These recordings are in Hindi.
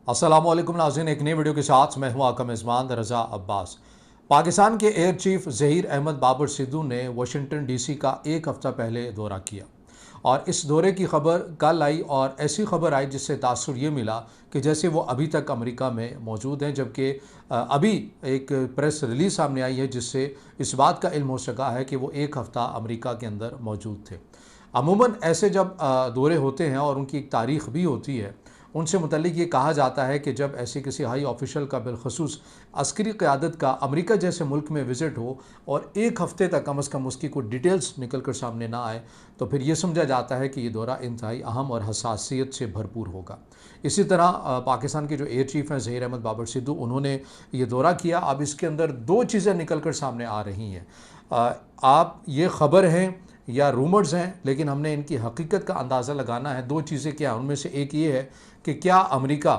अस्सलामुअलैकुम नाज़रीन, एक नई वीडियो के साथ मैं हूं आपका मेज़बान रज़ा अब्बास। पाकिस्तान के एयर चीफ ज़हीर अहमद बाबर सिद्धू ने वाशिंगटन डीसी का एक हफ़्ता पहले दौरा किया और इस दौरे की खबर कल आई और ऐसी खबर आई जिससे तासुर ये मिला कि जैसे वो अभी तक अमेरिका में मौजूद हैं, जबकि अभी एक प्रेस रिलीज सामने आई है जिससे इस बात का इल्म हो सका है कि वो एक हफ़्ता अमेरिका के अंदर मौजूद थे। अमूमन ऐसे जब दौरे होते हैं और उनकी एक तारीख़ भी होती है, उनसे मुतल्लिक ये कहा जाता है कि जब ऐसे किसी हाई ऑफिशियल का बिलखसूस अस्करी क़यादत का अमेरिका जैसे मुल्क में विज़िट हो और एक हफ़्ते तक कम अज़ कम उसकी कोई डिटेल्स निकल कर सामने ना आए, तो फिर ये समझा जाता है कि ये दौरा इंतहाई अहम और हसासियत से भरपूर होगा। इसी तरह पाकिस्तान के जो एयर चीफ़ हैं ज़हीर अहमद बाबर सिद्धू, उन्होंने ये दौरा किया। अब इसके अंदर दो चीज़ें निकल कर सामने आ रही हैं। आप ये ख़बर हैं या रूमर्स हैं, लेकिन हमने इनकी हकीकत का अंदाज़ा लगाना है। दो चीज़ें क्या हैं, उनमें से एक ये है कि क्या अमेरिका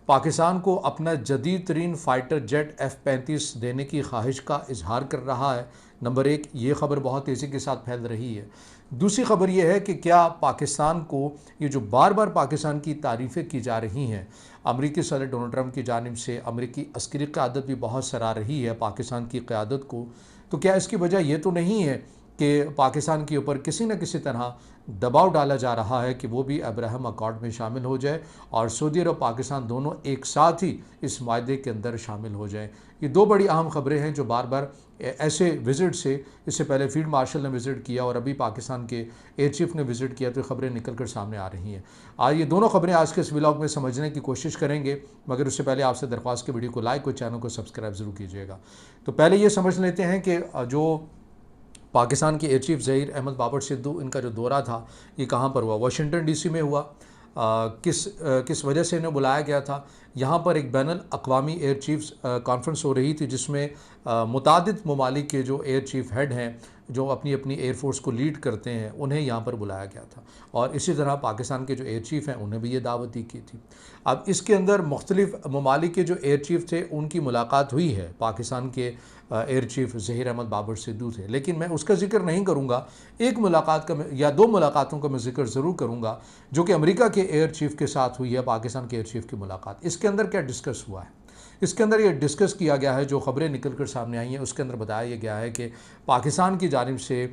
पाकिस्तान को अपना जदीद तरीन फ़ाइटर जेट F-35 देने की ख्वाहिश का इजहार कर रहा है। नंबर एक, ये ख़बर बहुत तेज़ी के साथ फैल रही है। दूसरी ख़बर यह है कि क्या पाकिस्तान को ये जो बार बार पाकिस्तान की तारीफ़ें की जा रही हैं, अमरीकी सदर डोनाल्ड ट्रंप की जानिब से अमरीकी अस्करी क़यादत भी बहुत सराह रही है पाकिस्तान की क़यादत को, तो क्या इसकी वजह यह तो नहीं है कि पाकिस्तान के ऊपर किसी न किसी तरह दबाव डाला जा रहा है कि वो भी अब्राहम अकॉर्ड में शामिल हो जाए और सऊदी अरब पाकिस्तान दोनों एक साथ ही इस मायदे के अंदर शामिल हो जाएं? ये दो बड़ी अहम खबरें हैं जो बार बार ऐसे विज़िट से, इससे पहले फील्ड मार्शल ने विज़िट किया और अभी पाकिस्तान के एयर चीफ ने विज़िट किया, तो खबरें निकल कर सामने आ रही हैं। आज ये दोनों खबरें आज के इस व्लॉग में समझने की कोशिश करेंगे, मगर उससे पहले आपसे दरख्वास्त की वीडियो को लाइक और चैनल को सब्सक्राइब ज़रूर कीजिएगा। तो पहले ये समझ लेते हैं कि जो पाकिस्तान के एयर चीफ ज़हीर अहमद बाबर सिद्धू, इनका जो दौरा था ये कहाँ पर हुआ? वाशिंगटन डीसी में हुआ। किस वजह से इन्हें बुलाया गया था? यहाँ पर एक बैनुल अक़वामी एयर चीफ्स कॉन्फ्रेंस हो रही थी जिसमें मुतादिद ममालिक के जो एयर चीफ हेड हैं, जो अपनी अपनी एयरफोर्स को लीड करते हैं, उन्हें यहाँ पर बुलाया गया था और इसी तरह पाकिस्तान के जो एयर चीफ़ हैं उन्हें भी ये दावत दी की थी। अब इसके अंदर मुख्तलिफ ममालिक के जो एयर चीफ़ थे उनकी मुलाकात हुई है। पाकिस्तान के एयर चीफ ज़हीर अहमद बाबर सिद्धू थे, लेकिन मैं उसका जिक्र नहीं करूँगा। एक मुलाकात का या दो मुलाकातों का मैं जिक्र ज़रूर करूँगा जो कि अमेरिका के एयर चीफ के साथ हुई है, पाकिस्तान के एयर चीफ की मुलाकात। इसके अंदर क्या डिस्कस हुआ है? इसके अंदर ये डिस्कस किया गया है, जो ख़बरें निकल कर सामने आई हैं उसके अंदर बताया गया है कि पाकिस्तान की जानिब से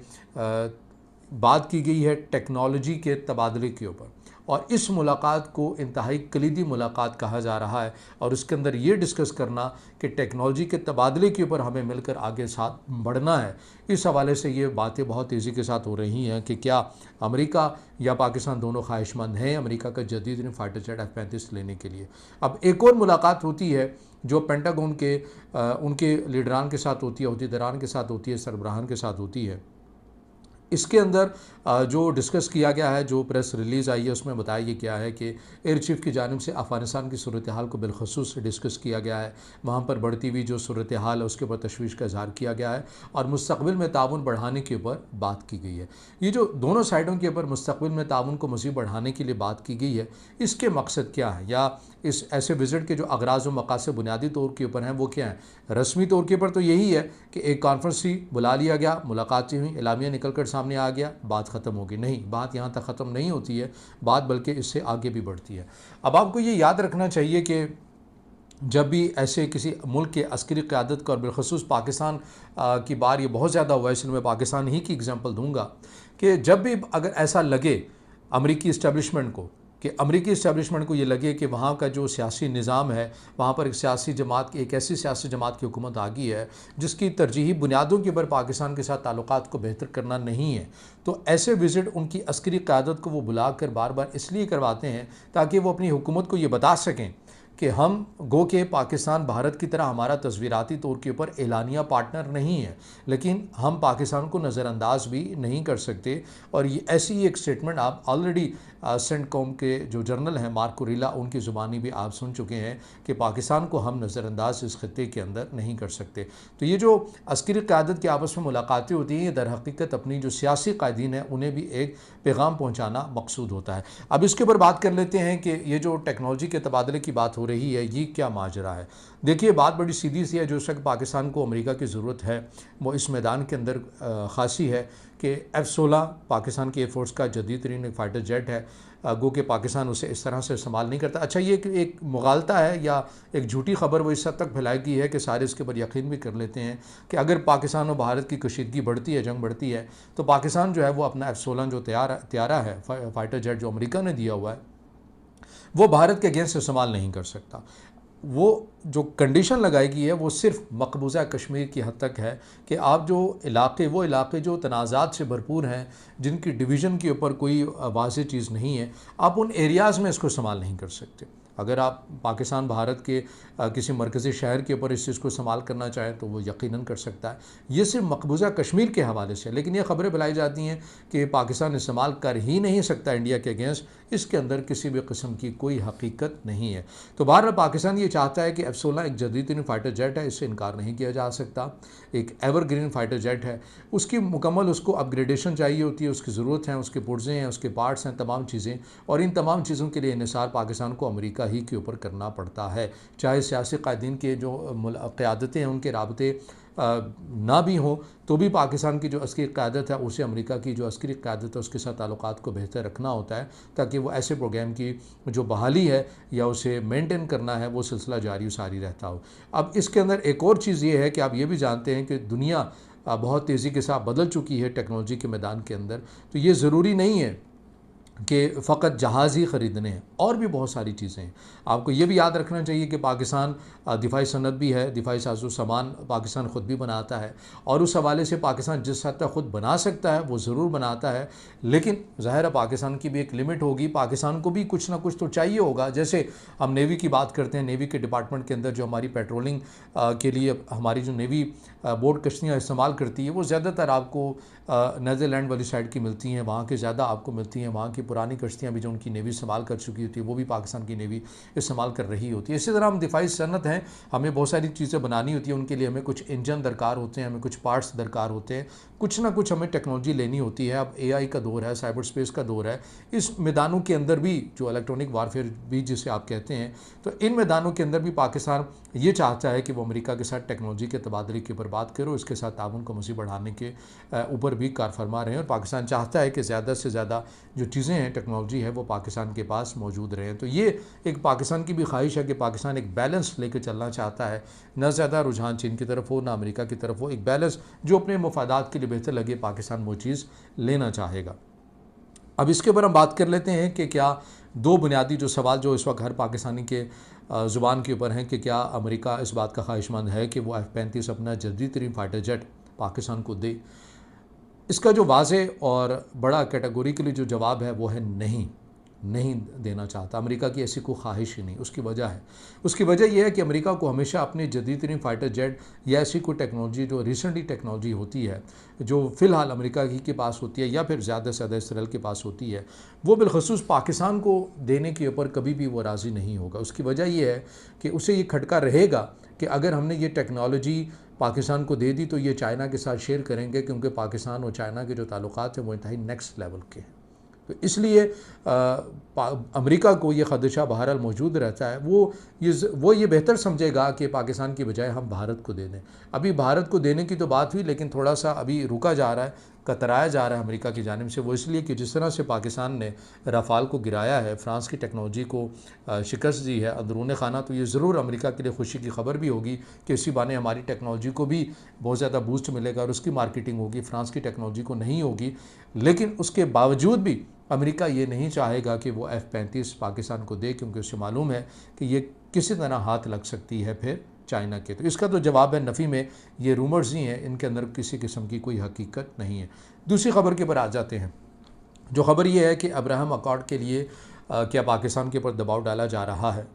बात की गई है टेक्नोलॉजी के तबादले के ऊपर और इस मुलाकात को इंतहाई कलीदी मुलाकात कहा जा रहा है और उसके अंदर ये डिस्कस करना कि टेक्नोलॉजी के तबादले के ऊपर हमें मिलकर आगे साथ बढ़ना है। इस हवाले से ये बातें बहुत तेज़ी के साथ हो रही हैं कि क्या अमेरिका या पाकिस्तान दोनों ख्वाहिशमंद हैं अमेरिका का जदीद फाइटर जेट F-35 लेने के लिए। अब एक और मुलाकात होती है जो पेंटागन के उनके लीडरान के साथ होती है, अहदेदारान के साथ होती है, सरबराहान के साथ होती है। इसके अंदर जो डिस्कस किया गया है, जो प्रेस रिलीज़ आई है उसमें बताया गया है कि एयर चीफ की जानिब से अफ़गानिस्तान की सूरत हाल को बिलखसूस डिस्कस किया गया है। वहाँ पर बढ़ती हुई जो सूरत हाल है उसके ऊपर तशवीश का इज़हार किया गया है और मुस्तक़बिल में ताउन बढ़ाने के ऊपर बात की गई है। ये जो दोनों साइडों के ऊपर मुस्तक़बिल में ताउन को मज़ीद बढ़ाने के लिए बात की गई है, इसके मकसद क्या है या इस ऐसे विज़िट के जो अगराज़ व मकासद बुनियादी तौर के ऊपर हैं वो क्या हैं? रस्मी तौर के ऊपर तो यही है कि एक कॉन्फ्रेंस ही बुला लिया गया, मुलाकातें हुई, एलामिया निकल कर सामने आ गया, बात ख़त्म हो गई। नहीं, बात यहाँ तक ख़त्म नहीं होती है, बात बल्कि इससे आगे भी बढ़ती है। अब आपको ये याद रखना चाहिए कि जब भी ऐसे किसी मुल्क के अस्करी क़यादत का और बिलखसूस पाकिस्तान की बार ये बहुत ज़्यादा हुआ है, इसलिए मैं पाकिस्तान ही की एग्ज़ाम्पल दूँगा कि जब भी अगर ऐसा लगे अमरीकी इस्टेब्लिशमेंट को कि अमरीकी इस्टेब्लिशमेंट को ये लगे कि वहाँ का जो सियासी निज़ाम है, वहाँ पर एक सियासी जमात की, एक ऐसी सियासी जमात की हुकूमत आ गई है जिसकी तरजीही बुनियादों के ऊपर पाकिस्तान के साथ ताल्लुकात को बेहतर करना नहीं है, तो ऐसे विज़िट उनकी अस्करी क़यादत को वो बुलाकर बार बार इसलिए करवाते हैं ताकि वो अपनी हुकूमत को ये बता सकें कि हम गो के पाकिस्तान भारत की तरह हमारा तस्वीराती तौर के ऊपर एलानिया पार्टनर नहीं है, लेकिन हम पाकिस्तान को नज़रअंदाज भी नहीं कर सकते। और ये ऐसी एक स्टेटमेंट आप ऑलरेडी सेंटकॉम के जो जर्नल हैं मार्क कुरेला, उनकी ज़ुबानी भी आप सुन चुके हैं कि पाकिस्तान को हम नज़रअंदाज इस खत्ते के अंदर नहीं कर सकते। तो ये जो अस्करी क़यादत की आपस में मुलाकातें होती हैं, ये दर हकीकत अपनी जो सियासी कायदीन हैं उन्हें भी एक पैगाम पहुँचाना मकसूद होता है। अब इसके ऊपर बात कर लेते हैं कि ये जो टेक्नोलॉजी के तबादले की बात हो रही है, ये क्या माजरा है? देखिए, बात बड़ी सीधी सी है। जो शक पाकिस्तान को अमेरिका की ज़रूरत है वो इस मैदान के अंदर ख़ासी है कि F-16 पाकिस्तान की एयरफोर्स का जदीद तरीन एक फ़ाइटर जेट है, गो कि पाकिस्तान उसे इस तरह से इस्तेमाल नहीं करता। अच्छा, ये एक मुगालता है या एक झूठी खबर वो इस हद तक फैलाई गई है कि सारे इसके ऊपर यकीन भी कर लेते हैं कि अगर पाकिस्तान और भारत की कशीदगी बढ़ती है, जंग बढ़ती है, तो पाकिस्तान जो है वो अपना F-16 जो तैयारा है फ़ाइटर जेट जो अमेरिका ने दिया हुआ है, वो भारत के अगेंस्ट इस्तेमाल नहीं कर सकता। वो जो कंडीशन लगाई गई है वो सिर्फ मकबूजा कश्मीर की हद तक है कि आप जो वो इलाके जो तनाज़ात से भरपूर हैं, जिनकी डिवीज़न के ऊपर कोई वाज़ेह चीज़ नहीं है, आप उन एरियाज़ में इसको इस्तेमाल नहीं कर सकते। अगर आप पाकिस्तान भारत के किसी मरकज़ी शहर के ऊपर इस चीज़ को इस्तेमाल करना चाहें तो वो यकीनन कर सकता है। ये सिर्फ मकबूजा कश्मीर के हवाले से, लेकिन ये ख़बरें फैलाई जाती हैं कि पाकिस्तान इस्तेमाल कर ही नहीं सकता इंडिया के अगेंस्ट। इसके अंदर किसी भी किस्म की कोई हकीकत नहीं है। तो बहरहाल पाकिस्तान ये चाहता है कि F-16 एक जदीद तरीन फ़ाइटर जेट है, इससे इनकार नहीं किया जा सकता। एक एवरग्रीन फ़ाइटर जेट है, उसकी मुकम्मल उसको अपग्रेडेशन चाहिए होती है, उसकी ज़रूरत है, उसके पुर्ज़े हैं, उसके पार्ट्स हैं, तमाम चीज़ें, और इन तमाम चीज़ों के लिए इन्हिसार पाकिस्तान को अमेरिका ही के ऊपर करना पड़ता है। चाहे सियासी कायदीन के जो क़यादतें हैं उनके राबते ना भी हों, तो भी पाकिस्तान की जो अस्करी क़यादत है उसे अमेरिका की जो अस्करी क़यादत है उसके साथ ताल्लुकात को बेहतर रखना होता है, ताकि वो ऐसे प्रोग्राम की जो बहाली है या उसे मेंटेन करना है वो सिलसिला जारी सारी रहता हो। अब इसके अंदर एक और चीज़ ये है कि आप ये भी जानते हैं कि दुनिया बहुत तेज़ी के साथ बदल चुकी है टेक्नोलॉजी के मैदान के अंदर। तो ये ज़रूरी नहीं है कि फ़कत जहाज़ ही ख़रीदने हैं, और भी बहुत सारी चीज़ें हैं। आपको ये भी याद रखना चाहिए कि पाकिस्तान दिफाई सनत भी है, दिफाई साजो सामान पाकिस्तान ख़ुद भी बनाता है, और उस हवाले से पाकिस्तान जिस हद तक ख़ुद बना सकता है वो ज़रूर बनाता है, लेकिन ज़ाहिर है पाकिस्तान की भी एक लिमिट होगी, पाकिस्तान को भी कुछ ना कुछ तो चाहिए होगा। जैसे हम नेवी की बात करते हैं, नेवी के डिपार्टमेंट के अंदर जो हमारी पेट्रोलिंग के लिए हमारी जो नेवी बोट कश्तियाँ इस्तेमाल करती है वो ज़्यादातर आपको नीदरलैंड वाली साइड की मिलती हैं, वहाँ के ज़्यादा आपको मिलती हैं। वहाँ की पुरानी कश्तियाँ भी जो उनकी नेवी इस्तेमाल कर चुकी होती है वो भी पाकिस्तान की नेवी इस्तेमाल कर रही होती है। इसी तरह हम दिफाई सनत हैं, हमें बहुत सारी चीज़ें बनानी होती है, उनके लिए हमें कुछ इंजन दरकार होते हैं, हमें कुछ पार्ट्स दरकार होते हैं, कुछ ना कुछ हमें टेक्नोलॉजी लेनी होती है। अब AI का दौर है, साइबर स्पेस का दौर है, इस मैदानों के अंदर भी जो इलेक्ट्रॉनिक वारफेयर भी जिसे आप कहते हैं, तो इन मैदानों के अंदर भी पाकिस्तान ये चाहता है कि वो अमेरिका के साथ टेक्नोलॉजी के तबादले के ऊपर बात करो, इसके साथ ताउन को मज़ीद बढ़ाने के ऊपर भी कार फरमा रहे हैं। और पाकिस्तान चाहता है कि ज़्यादा से ज़्यादा जो चीज़ें हैं, टेक्नोलॉजी है, वो पाकिस्तान के पास मौजूद रहें। तो ये एक पाकिस्तान की भी ख्वाहिश है कि पाकिस्तान एक बैलेंस लेकर चलना चाहता है, न ज़्यादा रुझान चीन की तरफ हो, ना अमेरिका की तरफ हो, एक बैलेंस जो अपने मफादात के लिए बेहतर लगे, पाकिस्तान वो चीज़ लेना चाहेगा। अब इसके ऊपर हम बात कर लेते हैं कि क्या दो बुनियादी जो सवाल जो इस वक्त हर पाकिस्तानी के ज़ुबान के ऊपर हैं कि क्या अमेरिका इस बात का ख्वाहिशमंद है कि वो F-35 अपना जदीद तरीन फ़ाइटर जेट पाकिस्तान को दे। इसका जो वाज़ेह और बड़ा कैटेगोरिकली जो जवाब है वो है नहीं देना चाहता। अमेरिका की ऐसी कोई ख्वाहिश ही नहीं। उसकी वजह है, उसकी वजह यह है कि अमेरिका को हमेशा अपनी जदीद तरीन फ़ाइटर जेट या ऐसी कोई टेक्नोलॉजी जो रिसेंटली टेक्नोलॉजी होती है, जो फ़िलहाल अमेरिका ही के पास होती है या फिर ज़्यादा से ज़्यादा इसराइल के पास होती है, वो बिलखसूस पाकिस्तान को देने के ऊपर कभी भी वो राज़ी नहीं होगा। उसकी वजह यह है कि उसे ये खटका रहेगा कि अगर हमने ये टेक्नोलॉजी पाकिस्तान को दे दी तो ये चाइना के साथ शेयर करेंगे, क्योंकि पाकिस्तान और चाइना के जो ताल्लुकात हैं वो इंतहाई नेक्स्ट लेवल के हैं। तो इसलिए अमेरिका को ये ख़दशा बहरहाल मौजूद रहता है। वो ये बेहतर समझेगा कि पाकिस्तान की बजाय हम भारत को दे दें। अभी भारत को देने की तो बात हुई, लेकिन थोड़ा सा अभी रुका जा रहा है, कतराया जा रहा है अमेरिका की जानिब से। वो इसलिए कि जिस तरह से पाकिस्तान ने राफ़ाल को गिराया है, फ्रांस की टेक्नोलॉजी को शिकस्त दी है अंदरून खाना, तो ये ज़रूर अमेरिका के लिए खुशी की खबर भी होगी कि इसी बहाने हमारी टेक्नोलॉजी को भी बहुत ज़्यादा बूस्ट मिलेगा और उसकी मार्केटिंग होगी, फ्रांस की टेक्नोलॉजी को नहीं होगी। लेकिन उसके बावजूद भी अमेरिका ये नहीं चाहेगा कि वो F-35 पाकिस्तान को दे, क्योंकि उसे मालूम है कि ये किसी तरह हाथ लग सकती है फिर चाइना के। तो इसका तो जवाब है नफ़ी में, ये रूमर्स ही हैं, इनके अंदर किसी किस्म की कोई हकीकत नहीं है। दूसरी खबर के ऊपर आ जाते हैं। जो खबर ये है कि अब्राहम अकॉर्ड के लिए क्या पाकिस्तान के ऊपर दबाव डाला जा रहा है,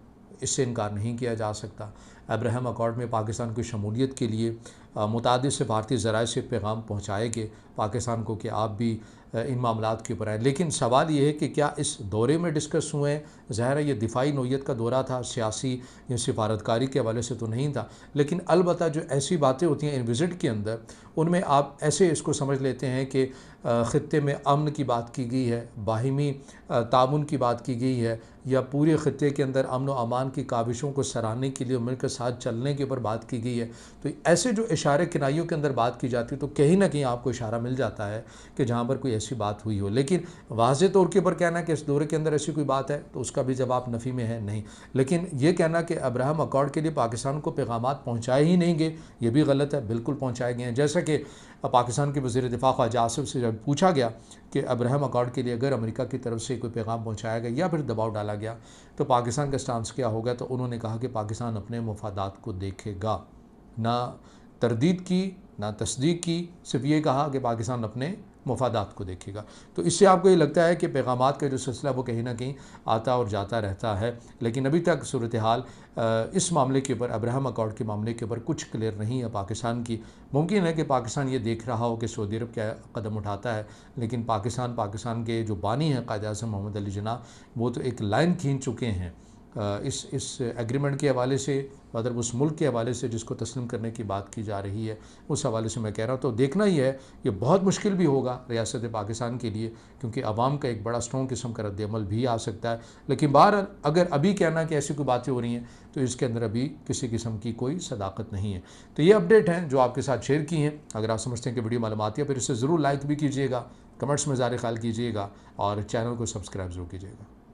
इससे इनकार नहीं किया जा सकता। अब्राहम अकॉर्ड में पाकिस्तान की शमूलियत के लिए मुतादिद से भारतीय ज़राए से पैगाम पहुँचाएंगे पाकिस्तान को कि आप भी इन मामलात के ऊपर आए। लेकिन सवाल ये है कि क्या इस दौरे में डिस्कस हुए हैं? ज़ाहिर है ये दिफाई नौयत का दौरा था, सियासी या सिफारतकारी के हवाले से तो नहीं था, लेकिन अलबत्ता जो ऐसी बातें होती हैं इन विज़िट के अंदर, उनमें आप ऐसे इसको समझ लेते हैं कि ख़ित्ते में अमन की बात की गई है, बाहिमी ताउन की बात की गई है, या पूरे ख़ित्ते के अंदर अमन व अमान की काविशों को सराहने के लिए मिलकर साथ चलने के ऊपर बात की गई है। तो ऐसे जो इशारे किनाइयों के अंदर बात की जाती है तो कहीं ना कहीं आपको इशारा मिल जाता है कि जहाँ पर कोई ऐसी बात हुई हो। लेकिन वाज़े तौर के ऊपर कहना कि इस दौरे के अंदर ऐसी कोई बात है तो उसका भी जवाब नफ़ी में है नहीं। लेकिन ये कहना कि अब्राहम अकॉर्ड के लिए पाकिस्तान को पैगामात पहुँचाए ही नहीं गए, ये भी गलत है। बिल्कुल पहुँचाए गए हैं। जैसा कि पाकिस्तान के वज़ीर दिफ़ा ख्वाजा आसिफ से जब पूछा गया कि अब्राहम अकॉर्ड के लिए अगर अमेरिका की तरफ से कोई पैगाम पहुँचाया गया या फिर दबाव डाला गया तो पाकिस्तान का स्टांस क्या होगा, तो उन्होंने कहा कि पाकिस्तान अपने मफादात को देखेगा। ना तरदीद की ना तस्दीक की, सिर्फ ये कहा कि पाकिस्तान अपने मफादात को देखेगा। तो इससे आपको ये लगता है कि पैगामात का जो सिलसिला वो कहीं ना कहीं आता और जाता रहता है। लेकिन अभी तक सूरत हाल इस मामले के ऊपर, अब्राहम अकॉर्ड के मामले के ऊपर कुछ क्लियर नहीं है पाकिस्तान की। मुमकिन है कि पाकिस्तान ये देख रहा हो कि सऊदी अरब क्या कदम उठाता है, लेकिन पाकिस्तान के जो बानी हैं कायद आज़म मोहम्मद अली जिन्ना, वो तो एक लाइन खींच चुके हैं इस एग्रीमेंट के हवाले से, मतलब उस मुल्क के हवाले से जिसको तस्लीम करने की बात की जा रही है, उस हवाले से मैं कह रहा हूँ। तो देखना ही है, ये बहुत मुश्किल भी होगा रियासत पाकिस्तान के लिए, क्योंकि अवाम का एक बड़ा स्ट्रॉन्ग किस्म का रद्द-ए-अमल भी आ सकता है। लेकिन बहरहाल अगर अभी कहना कि ऐसी कोई बातें हो रही हैं तो इसके अंदर अभी किसी किस्म की कोई सदाकत नहीं है। तो ये अपडेट हैं जो आपके साथ शेयर की हैं। अगर आप समझते हैं कि वीडियो मालूमाती है फिर इसे ज़रूर लाइक भी कीजिएगा, कमेंट्स में ज़ाहिर ख्याल कीजिएगा और चैनल को सब्सक्राइब ज़रूर कीजिएगा।